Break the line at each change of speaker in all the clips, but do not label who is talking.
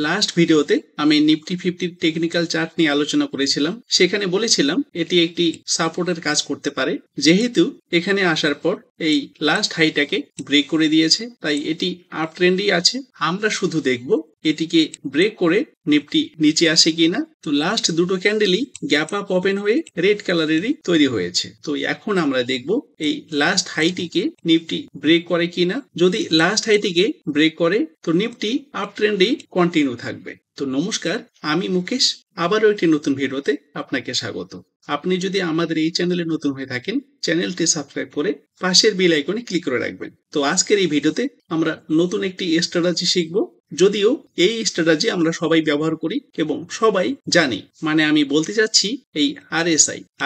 Last ভিডিওতে আমি Nifty 50 technical chart নিয়ে আলোচনা করেছিলাম। সেখানে বলেছিলাম এটি একটি সাপোর্টের কাজ করতে পারে, যেহেতু এখানে আসার পর এই লাস্ট হাইটাকে ব্রেক করে দিয়েছে, তাই এটি আপ ট্রেন্ডই আছে। আমরা শুধু দেখব এটিকে ব্রেক করে নিফটি নিচে আসে কিনা। তো লাস্ট দুটো ক্যান্ডেলই গ্যাপ আপ ওপেন হয়ে রেড কালারেরই তৈরি হয়েছে। তো এখন আমরা দেখব এই লাস্ট হাইটিকে নিফটি ব্রেক করে কিনা। যদি লাস্ট হাইটিকে ব্রেক করে তো নিফটি আপ ট্রেন্ডেই কন্টিনিউ থাকবে। তো নমস্কার, আমি মুকেশ, আবারও একটি নতুন ভিডিওতে আপনাকে স্বাগত। আপনি যদি আমাদের এই চ্যানেলে নতুন হয়ে থাকেন, চ্যানেলটি সাবস্ক্রাইব করে পাশের বেল আইকনে ক্লিক করে রাখবেন। তো আজকের এই ভিডিওতে আমরা নতুন একটি স্ট্র্যাটেজি শিখব। যদিও এই স্ট্র্যাটেজি আমরা সবাই ব্যবহার করি এবং সবাই জানি, মানে আমি বলতে চাচ্ছি এই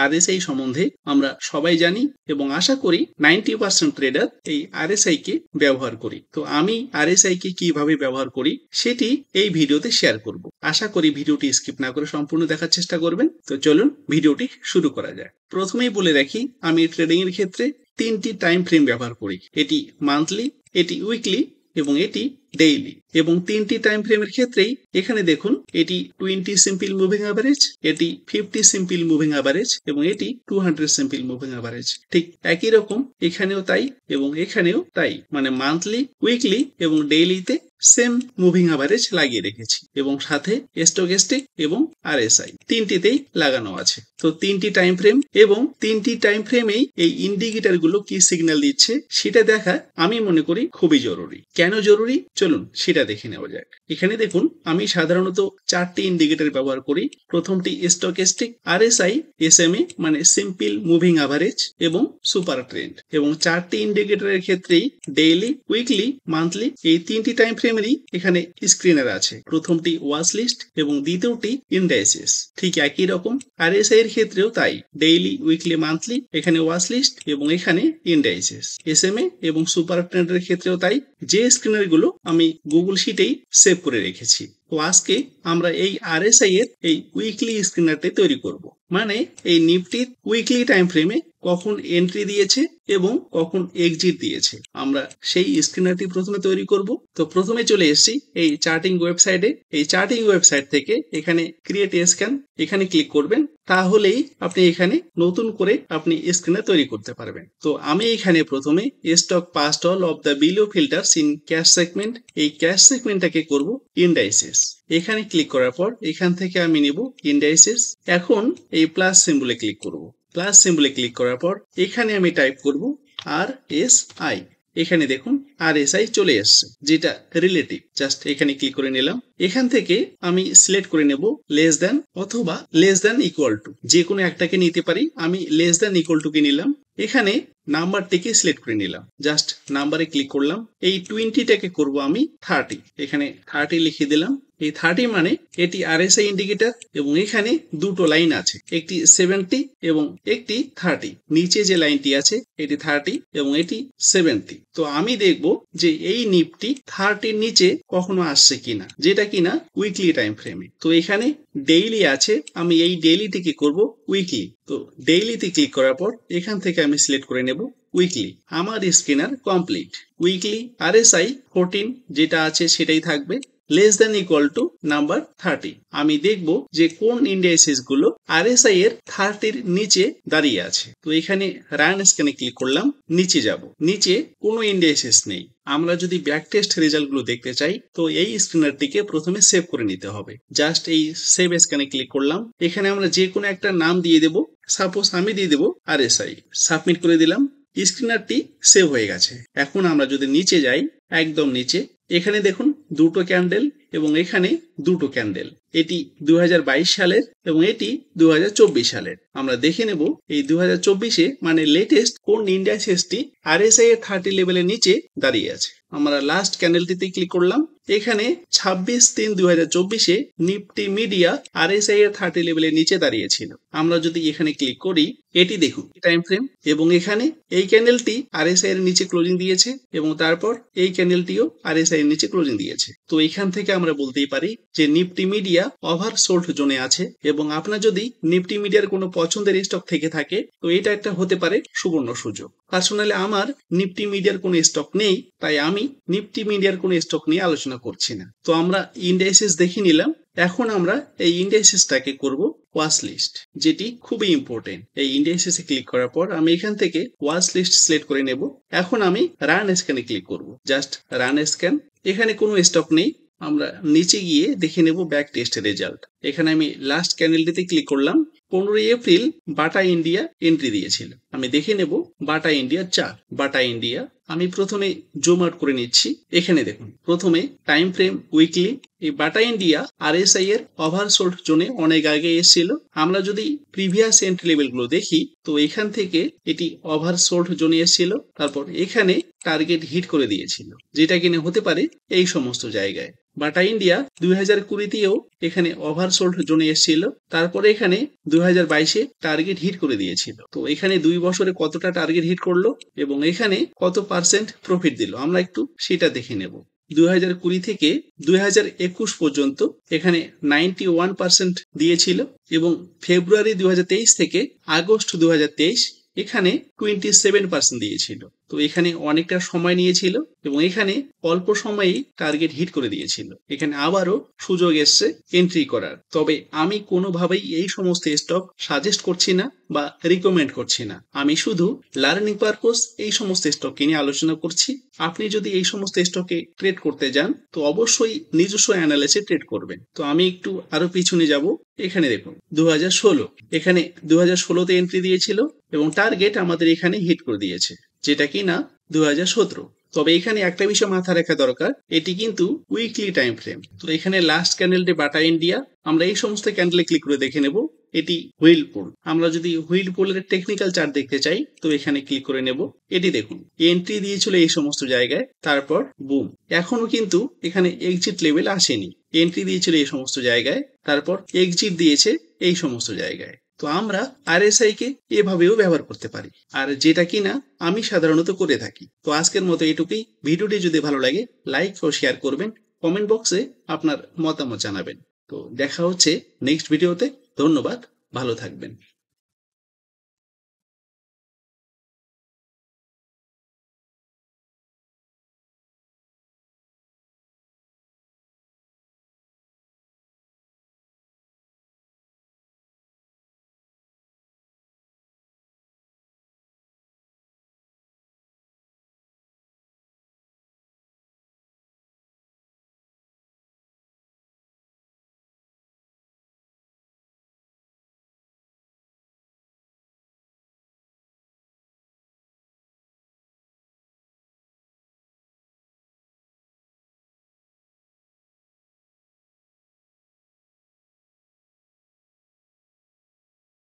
আরএসআই সম্বন্ধে আমরা সবাই জানি এবং আশা করি 90% ট্রেডার এই আরএসআই কে ব্যবহার করি। তো আমি আরএসআই কে কিভাবে ব্যবহার করি সেটি এই ভিডিওতে শেয়ার করব। আশা করি ভিডিওটি স্কিপ না করে সম্পূর্ণ দেখার চেষ্টা করবেন। তো চলুন ভিডিওটি শুরু করা যায়। প্রথমেই বলে রাখি, আমি ট্রেডিং এর ক্ষেত্রে তিনটি টাইম ফ্রেম ব্যবহার করি। এটি মান্থলি, এটি উইকলি এবং এটি ডেইলি। এবং তিনটি টাইম ফ্রেমের ক্ষেত্রেই এখানে দেখুন, এটি 20 সিম্পল মুভিং অ্যাভারেজ, এটি 50 সিম্পল মুভিং অ্যাভারেজ এবং এটি 200 সিম্পল মুভিং অ্যাভারেজ। ঠিক একই রকম এখানেও তাই এবং এখানেও তাই, মানে মান্থলি, উইকলি এবং ডেইলিতে সেম মুভিং অ্যাভারেজ লাগিয়ে রেখেছি এবং সাথে স্টকেস্টিক এবং আরএসআই তিনটিতেই লাগানো আছে। তো তিনটি টাইম ফ্রেম এবং তিনটি টাইম ফ্রেমেই এই ইন্ডিকেটর গুলো কি সিগন্যাল দিচ্ছে সেটা দেখা আমি মনে করি খুবই জরুরি। কেন জরুরি চলুন সেটা দেখে নেওয়া যাক। এখানে দেখুন, আমি সাধারণত চারটি ইন্ডিকেটর ব্যবহার করি। প্রথমটি স্টকেস্টিক, আরএসআই, এসএমএ মানে সিম্পল মুভিং অ্যাভারেজ এবং সুপার ট্রেন্ড। এবং চারটি ইন্ডিকেটরের ক্ষেত্রেই ডেইলি, উইকলি, মান্থলি এই তিনটি টাইম ফ্রেমেরই এখানে স্ক্রিনার আছে। প্রথমটি ওয়াচ লিস্ট এবং দ্বিতীয়টি ইন্ডাইসেস। ঠিক একই রকম আরএসআই এর ক্ষেত্রেও তাই, ডেইলি, উইকলি, মান্থলি এখানে ওয়াচ লিস্ট এবং এখানে ইন্ডাইসেস। এসএমএ এবং সুপার ট্রেন্ডের ক্ষেত্রেও তাই, যে স্ক্রিনার গুলো আমি গুগল শিটেই সেভ করে রেখেছি। তো আজকে আমরা এই আরএসআই এর এই উইকলি স্ক্রিনারটি তৈরি করব। মানে এই নিফটির উইকলি টাইম ফ্রেমে কখন এন্ট্রি দিয়েছে এবং কখন এক্সিট দিয়েছে, আমরা সেই স্ক্রিনারটি প্রথমে তৈরি করব। তো প্রথমে চলে এসেছি এই চার্টিং ওয়েবসাইটে। এই চার্টিং ওয়েবসাইট থেকে এখানে ক্রিয়েট স্ক্যান এখানে ক্লিক করবেন, তাহলেই আপনি এখানে নতুন করে আপনি স্ক্রিনার তৈরি করতে পারবেন। তো আমি এখানে প্রথমে stock past all of the below filters in cash segment, এই ক্যাশ সেগমেন্টটাকে করব ইন্ডাইসেস। এখানে ক্লিক করার পর এখান থেকে আমি নেব ইন্ডাইসেস। এখন এই প্লাস সিম্বলে ক্লিক করব। প্লাস সিম্বলে ক্লিক করার পর এখানে আমি টাইপ করব আরএসআই। এখানে দেখুন আরএসআই চলে এসছে, যেটা রিলেটিভ। জাস্ট এখানে ক্লিক করে নিলাম। এখান থেকে আমি সিলেক্ট করে নেব লেস দ্যান অথবা লেস দ্যান ইকুয়াল টু, যে কোনো একটাকে নিতে পারি। আমি লেস দ্যান ইকুয়াল টু কে নিলাম। এখানে নাম্বারটিকে সিলেক্ট করে নিলাম, জাস্ট নাম্বারে ক্লিক করলাম। এই 20টাকে করব আমি 30, এখানে 30 লিখে দিলাম। এই 30 মানে এটি আরএসআই ইন্ডিকেটর এবং এখানে দুটো লাইন আছে, একটি 70 এবং একটি 30। নিচে যে লাইনটি আছে এটি 30 এবং এটি 70। তো আমি দেখব যে এই নিফটি 30 নিচে কখনো আসছে কিনা, যেটা কিনা উইকলি টাইম ফ্রেমে। তো এখানে ডেইলি আছে, আমি এই ডেইলিটিকে করব উইকলি। তো ডেইলিতে ক্লিক করার পর এখান থেকে আমি সিলেক্ট করে নেব উইকলি। আমার স্ক্রিনার কমপ্লিট। উইকলি আরএসআই 14 যেটা আছে সেটাই থাকবে, less than equal to number 30। আমি দেখব যে কোন ইন্ডাইসেস গুলো আরএসআই এর 30 নিচে দাঁড়িয়ে আছে। তো এখানে রান স্ক্যানে ক্লিক করলাম, নিচে যাব। নিচে কোনো ইন্ডাইসেস নেই। আমরা যদি ব্যাক টেস্ট রেজাল্ট গুলো দেখতে চাই তো এই স্ক্রিনারটিকে প্রথমে সেভ করে নিতে হবে। জাস্ট এই সেভ স্ক্যানে ক্লিক করলাম। এখানে আমরা যে কোনো একটা নাম দিয়ে দেব। সাপোজ আমি দিয়ে দেব আরএসআই। সাবমিট করে দিলাম। স্ক্রিনারটি সেভ হয়ে গেছে। এখন আমরা যদি নিচে যাই, একদম নিচে, এখানে দেখুন দুটো ক্যান্ডেল এবং এখানে দুটো ক্যান্ডেল। এটি 2022 সালের এবং এটি 2024 সালের। আমরা দেখে নেব এই 2024-এ মানে লেটেস্ট কোন ইন্ডাইসেসটি আরএসআই এর 30 লেভেলের নিচে দাঁড়িয়ে আছে। আমরা লাস্ট ক্যান্ডেলটিতে ক্লিক করলাম। এখানে 26/3/2024-এ নিফটি মিডিয়া আরএসআই এর 30 লেভেলের নিচে দাঁড়িয়েছিল। আমরা যদি এখানে ক্লিক করি, এটি দেখুন টাইম ফ্রেম, এবং এখানে এই ক্যান্ডেলটি RSI এর নিচে ক্লোজিং দিয়েছে এবং তারপর এই ক্যান্ডেলটিও RSI এর নিচে ক্লোজিং দিয়েছে। তো এখান থেকে আমরা বলতেই পারি যে নিফটি মিডিয়া ওভারসোল্ড জোনে আছে, এবং আপনার যদি নিফটি মিডিয়ার কোনো পছন্দের স্টক থেকে থাকে তো এটা একটা হতে পারে সুবর্ণ সুযোগ। পার্সোনালি আমার নিফটি মিডিয়ার কোনো স্টক নেই, তাই আমি নিফটি মিডিয়ার কোনো স্টক নিয়ে আলোচনা করছি না। তো আমরা ইন্ডাইসেস দেখে নিলাম। এখন আমরা এই ইন্ডাইসেসটাকে করব ওয়াচ লিস্ট, যেটি খুবই ইম্পর্টেন্ট। এই ইন্ডাইসেসে ক্লিক করার পর আমি এখান থেকে ওয়াচ লিস্ট সিলেক্ট করে নেব। এখন আমি রান স্ক্যানে ক্লিক করব, জাস্ট রান স্ক্যান। এখানে কোনো স্টক নেই, আমরা নিচে গিয়ে দেখে নেব ব্যাক টেস্ট রেজাল্ট। এখানে আমি লাস্ট ক্যান্ডেলটিতে ক্লিক করলাম। 15 এপ্রিল বাটা ইন্ডিয়া এন্ট্রি দিয়েছিল। আমি দেখে নেব বাটা ইন্ডিয়া চার্ট। বাটা ইন্ডিয়া আমি প্রথমে জুম আউট করে নিচ্ছি। এখানে দেখুন প্রথমে টাইম ফ্রেম উইকলি। এই বাটা ইন্ডিয়া RSI এর ওভারসোল্ড জোনে অনেক আগে এসেছিল। আমরা যদি প্রিভিয়াস এন্ট্রি লেভেলগুলো দেখি তো এখান থেকে এটি ওভারসোল্ড জোনে এসেছিল, তারপর এখানে টার্গেট হিট করে দিয়েছিল, যেটা কিনা হতে পারে এই সমস্ত জায়গায়। বাটা ইন্ডিয়া 2020-তেও এখানে ওভারসোল্ড জোনে এসেছিল, তারপরে এখানে 2022-এ টার্গেট হিট করে দিয়েছিল। তো এখানে 2 বছরে কতটা টার্গেট হিট করলো এবং এখানে কত পার্সেন্ট প্রফিট দিল আমরা একটু সেটা দেখে নেব। 2020 থেকে 2021 পর্যন্ত এখানে 91% দিয়েছিল, এবং ফেব্রুয়ারি 2023 থেকে আগস্ট 2023 এখানে 27% দিয়েছিল। তো এখানে অনেকটা সময় নিয়েছিল এবং এখানে অল্প সময়েই টার্গেট হিট করে দিয়েছিল। এখানে আবারও সুযোগ এসছে এন্ট্রি করার। তবে আমি কোনোভাবেই এই সমস্ত স্টক সাজেস্ট করছি না বা রিকমেন্ড করছি না। আমি শুধু লার্নিং পারপোজ এই সমস্ত স্টক নিয়ে আলোচনা করছি। আপনি যদি এই সমস্ত স্টকে ট্রেড করতে যান তো অবশ্যই নিজস্ব অ্যানালাইসে ট্রেড করবেন। তো আমি একটু আরো পিছনে যাব। এখানে দেখুন 2016, এখানে 2016-তে এন্ট্রি দিয়েছিল এবং টার্গেট আমাদের এখানে হিট করে দিয়েছে, যেটা কিনা 2017। তবে এখানে একটা বিষয় মাথা রাখা দরকার, এটি কিন্তু উইকলি টাইম ফ্রেম। তো এখানে লাস্ট ক্যান্ডেলটি বাটা ইন্ডিয়া, আমরা এই সমস্ত ক্যান্ডেলে ক্লিক করে দেখে নেব। এটি হুইলপুল। আমরা যদি হুইলপুলের টেকনিক্যাল চার্ট দেখতে চাই তো এখানে ক্লিক করে নেব। এটি দেখুন এন্ট্রি দিয়েছিল এই সমস্ত জায়গায়, তারপর বুম। এখনো কিন্তু এখানে এক্সিট লেভেল আসেনি। এন্ট্রি দিয়েছিল এই সমস্ত জায়গায়, তারপর এক্সিট দিয়েছে এই সমস্ত জায়গায়। তো আমরা RSI কে এভাবেও ব্যবহার করতে পারি, আর যেটা কিনা আমি সাধারণত করে থাকি। তো আজকের মতো এটুকুই। ভিডিওটি যদি ভালো লাগে লাইক ও শেয়ার করবেন, কমেন্ট বক্সে আপনার মতামত জানাবেন। তো দেখা হচ্ছে নেক্সট ভিডিওতে। ধন্যবাদ, ভালো থাকবেন।